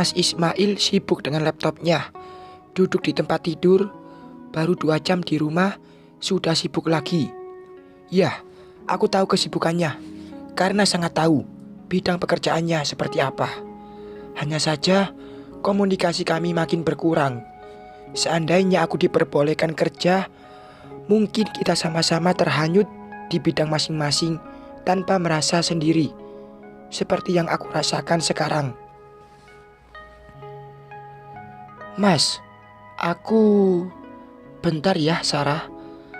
Mas Ismail sibuk dengan laptopnya. Duduk di tempat tidur, baru 2 jam di rumah, sudah sibuk lagi. Ya, aku tahu kesibukannya, karena sangat tahu bidang pekerjaannya seperti apa. Hanya saja, komunikasi kami makin berkurang. Seandainya aku diperbolehkan kerja, mungkin kita sama-sama terhanyut di bidang masing-masing tanpa merasa sendiri, seperti yang aku rasakan sekarang. Mas, bentar ya Sarah.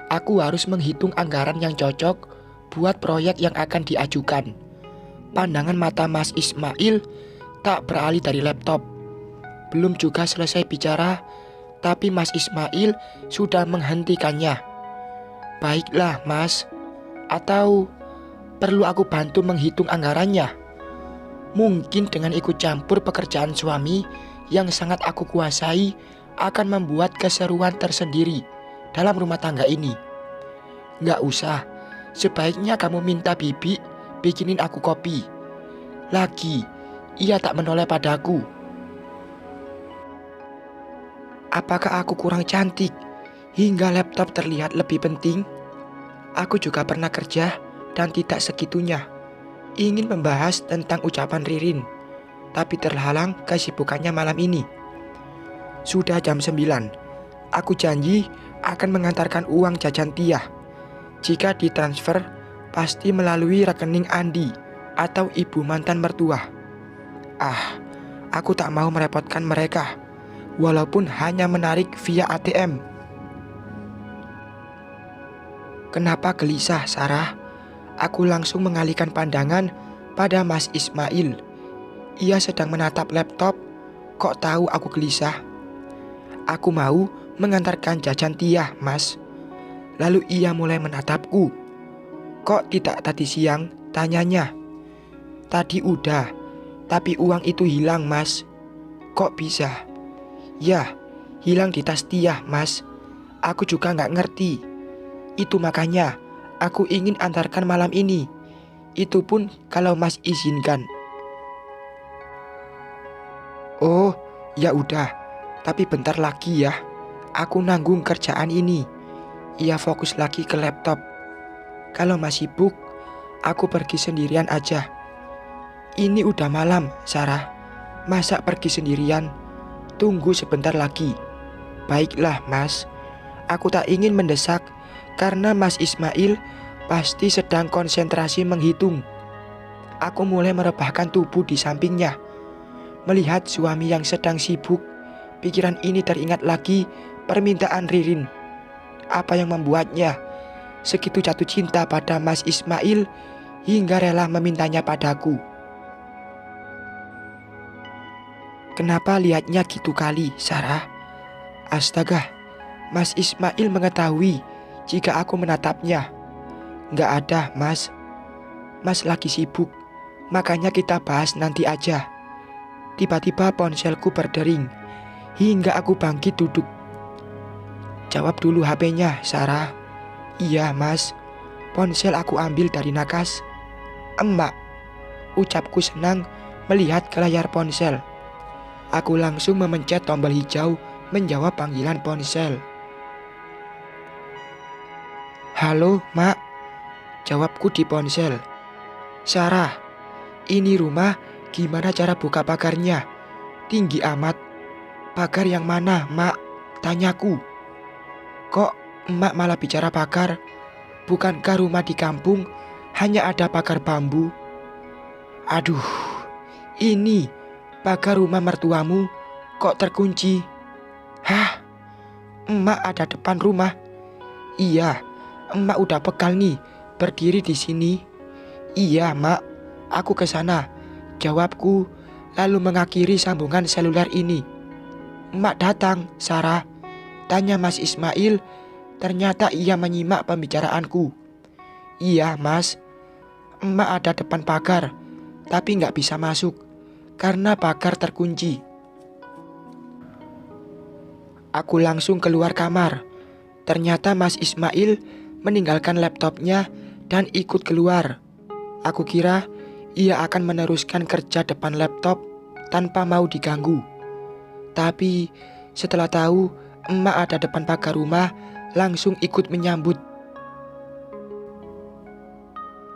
Aku harus menghitung anggaran yang cocok buat proyek yang akan diajukan. Pandangan mata Mas Ismail tak beralih dari laptop. Belum juga selesai bicara, tapi Mas Ismail sudah menghentikannya. Baiklah Mas, atau perlu aku bantu menghitung anggarannya? Mungkin dengan ikut campur pekerjaan suami yang sangat aku kuasai akan membuat keseruan tersendiri dalam rumah tangga ini. Nggak usah, sebaiknya kamu minta Bibi bikinin aku kopi. Lagi, ia tak menoleh padaku. Apakah aku kurang cantik hingga laptop terlihat lebih penting? Aku juga pernah kerja dan tidak segitunya ingin membahas tentang ucapan Ririn, tapi terhalang kesibukannya malam ini. Sudah jam 9. Aku janji akan mengantarkan uang jajan Tia. Jika ditransfer, pasti melalui rekening Andi atau ibu mantan mertua. Aku tak mau merepotkan mereka, walaupun hanya menarik via ATM. Kenapa gelisah, Sarah? Aku langsung mengalihkan pandangan pada Mas Ismail. Ia sedang menatap laptop. Kok tahu aku gelisah? Aku mau mengantarkan jajan Tia, Mas. Lalu ia mulai menatapku. Kok tidak tadi siang? Tanyanya. Tadi udah, tapi uang itu hilang, Mas. Kok bisa? Ya, hilang di tas Tia, Mas. Aku juga gak ngerti. Itu makanya aku ingin antarkan malam ini. Itu pun kalau Mas izinkan. Oh, ya udah. Tapi bentar lagi ya. Aku nanggung kerjaan ini. Ia fokus lagi ke laptop. Kalau Mas sibuk, aku pergi sendirian aja. Ini udah malam, Sarah. Masa pergi sendirian? Tunggu sebentar lagi. Baiklah, Mas. Aku tak ingin mendesak karena Mas Ismail pasti sedang konsentrasi menghitung. Aku mulai merebahkan tubuh di sampingnya. Melihat suami yang sedang sibuk, pikiran ini teringat lagi permintaan Ririn. Apa yang membuatnya segitu jatuh cinta pada Mas Ismail hingga rela memintanya padaku? Kenapa lihatnya gitu kali, Sarah? Astaga, Mas Ismail mengetahui jika aku menatapnya. Nggak ada, Mas. Mas lagi sibuk, makanya kita bahas nanti aja. Tiba-tiba ponselku berdering hingga aku bangkit duduk. Jawab dulu HP-nya, Sarah. Iya, Mas. Ponsel aku ambil dari Nakas. Emak, ucapku senang melihat ke layar ponsel. Aku langsung memencet tombol hijau menjawab panggilan ponsel. Halo, Mak. Jawabku di ponsel. Sarah, ini rumah gimana cara buka pagarnya? Tinggi amat. Pagar yang mana, Mak? Tanyaku. Kok Emak malah bicara pagar? Bukankah rumah di kampung hanya ada pagar bambu? Aduh, ini pagar rumah mertuamu kok terkunci? Hah? Emak ada depan rumah? Iya, Emak udah pegal nih berdiri di sini. Iya, Mak, aku ke sana. Jawabku lalu mengakhiri sambungan seluler ini. Emak datang, Sarah. Tanya Mas Ismail. Ternyata ia menyimak pembicaraanku. Iya, Mas. Emak ada depan pagar, tapi gak bisa masuk karena pagar terkunci. Aku langsung keluar kamar. Ternyata Mas Ismail meninggalkan laptopnya dan ikut keluar. Aku kira ia akan meneruskan kerja depan laptop, tanpa mau diganggu. Tapi setelah tahu emak ada depan pagar rumah, langsung ikut menyambut.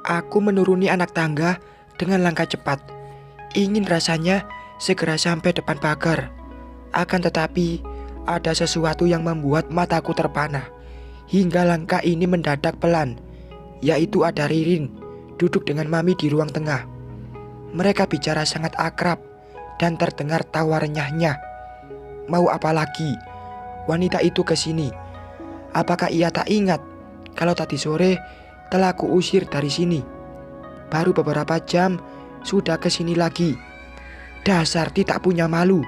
Aku menuruni anak tangga dengan langkah cepat. Ingin rasanya segera sampai depan pagar. Akan tetapi ada sesuatu yang membuat mataku terpana. Hingga langkah ini mendadak pelan, yaitu ada Ririn duduk dengan Mami di ruang tengah. Mereka bicara sangat akrab dan terdengar tawa renyahnya. Mau apa lagi wanita itu ke sini? Apakah ia tak ingat kalau tadi sore telah kuusir dari sini? Baru beberapa jam sudah ke sini lagi. Dasar tidak punya malu.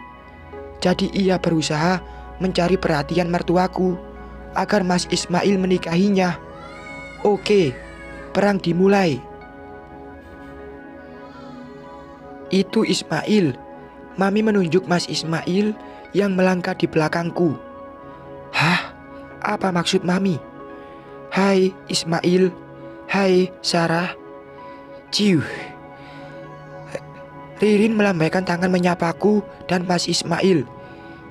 Jadi ia berusaha mencari perhatian mertuaku agar Mas Ismail menikahinya. Oke, perang dimulai. Itu Ismail. Mami menunjuk Mas Ismail yang melangkah di belakangku. Hah? Apa maksud Mami? Hai Ismail. Hai Sarah. Ciuh. Ririn melambaikan tangan menyapaku dan Mas Ismail,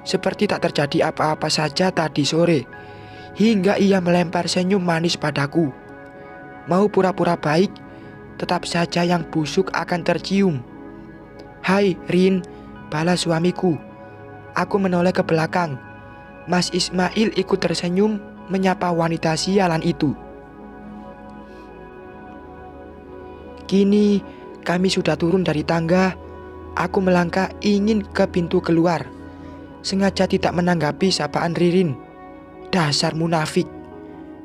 seperti tak terjadi apa-apa saja tadi sore, hingga ia melempar senyum manis padaku. Mau pura-pura baik, tetap saja yang busuk akan tercium. Hai Rin, balas suamiku. Aku menoleh ke belakang. Mas Ismail ikut tersenyum menyapa wanita sialan itu. Kini kami sudah turun dari tangga. Aku melangkah ingin ke pintu keluar. Sengaja tidak menanggapi sapaan Ririn. Dasar munafik.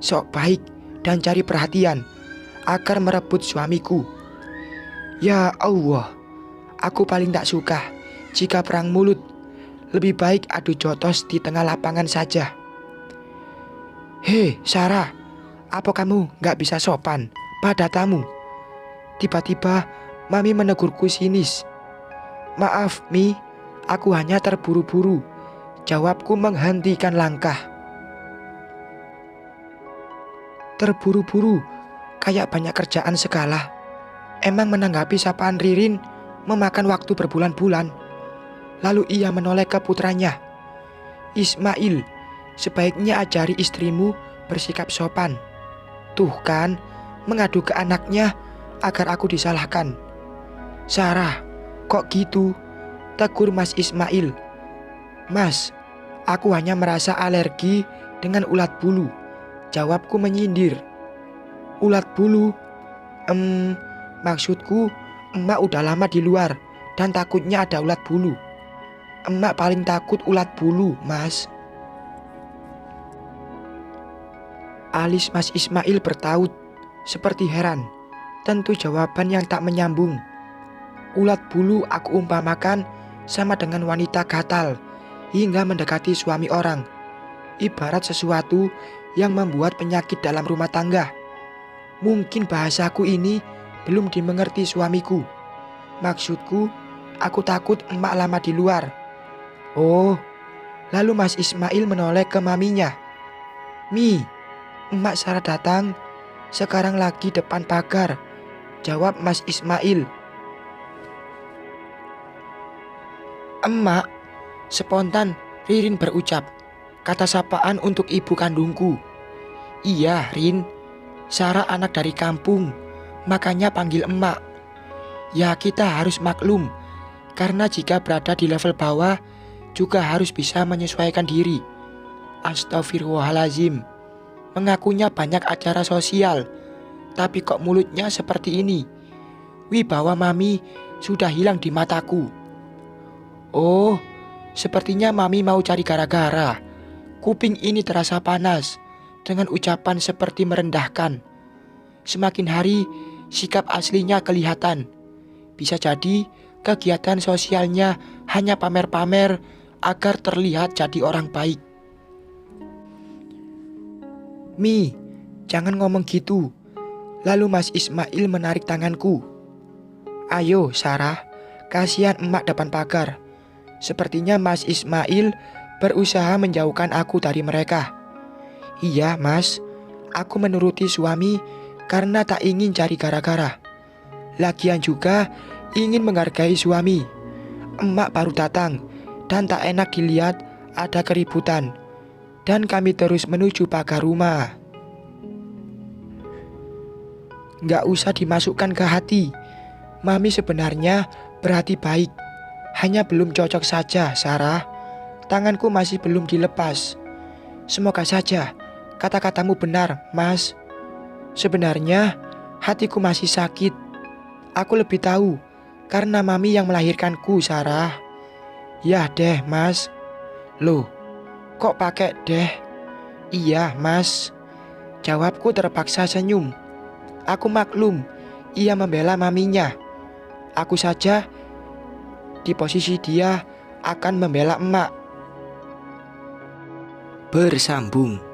Sok baik dan cari perhatian agar merebut suamiku. Ya Allah, aku paling tak suka jika perang mulut. Lebih baik adu jotos di tengah lapangan saja. Hei Sarah, apa kamu gak bisa sopan pada tamu? Tiba-tiba Mami menegurku sinis. Maaf Mi, aku hanya terburu-buru. Jawabku menghentikan langkah. Terburu-buru, kayak banyak kerjaan segala. Emang menanggapi sapaan Ririn memakan waktu berbulan-bulan. Lalu ia menoleh ke putranya. Ismail, sebaiknya ajari istrimu bersikap sopan. Tuh kan, mengadu ke anaknya agar aku disalahkan. Sarah, kok gitu? Tegur Mas Ismail. Mas, aku hanya merasa alergi dengan ulat bulu. Jawabku menyindir. Ulat bulu? Maksudku emak udah lama di luar dan takutnya ada ulat bulu. Emak paling takut ulat bulu, Mas. Alis Mas Ismail bertaut, seperti heran. Tentu jawaban yang tak menyambung. Ulat bulu aku umpamakan sama dengan wanita gatal hingga mendekati suami orang. Ibarat sesuatu yang membuat penyakit dalam rumah tangga. Mungkin bahasaku ini belum dimengerti suamiku. Maksudku, aku takut emak lama di luar. Oh, lalu Mas Ismail menoleh ke maminya. Mi, emak Sarah datang. Sekarang lagi depan pagar. Jawab Mas Ismail. Emak, spontan Ririn berucap. Kata sapaan untuk ibu kandungku. Iya Rin, Sarah anak dari kampung, makanya panggil emak. Ya kita harus maklum, karena jika berada di level bawah juga harus bisa menyesuaikan diri. Astagfirullahalazim. Mengakunya banyak acara sosial, tapi kok mulutnya seperti ini. Wibawa Mami sudah hilang di mataku. Oh, sepertinya Mami mau cari gara-gara. Kuping ini terasa panas dengan ucapan seperti merendahkan. Semakin hari sikap aslinya kelihatan. Bisa jadi kegiatan sosialnya hanya pamer-pamer agar terlihat jadi orang baik. Mi, jangan ngomong gitu. Lalu Mas Ismail menarik tanganku. Ayo Sarah, kasihan emak depan pagar. Sepertinya Mas Ismail berusaha menjauhkan aku dari mereka. Iya Mas, aku menuruti suami karena tak ingin cari gara-gara. Lagian juga ingin menghargai suami. Emak baru datang dan tak enak dilihat ada keributan. Dan kami terus menuju pagar rumah. Nggak usah dimasukkan ke hati. Mami sebenarnya berhati baik. Hanya belum cocok saja, Sarah. Tanganku masih belum dilepas. Semoga saja kata-katamu benar, Mas. Sebenarnya hatiku masih sakit. Aku lebih tahu karena Mami yang melahirkanku, Sarah. Ya deh, Mas. Loh, kok pakai deh? Iya, Mas. Jawabku terpaksa senyum. Aku maklum, ia membela maminya. Aku saja di posisi dia akan membela emak. Bersambung.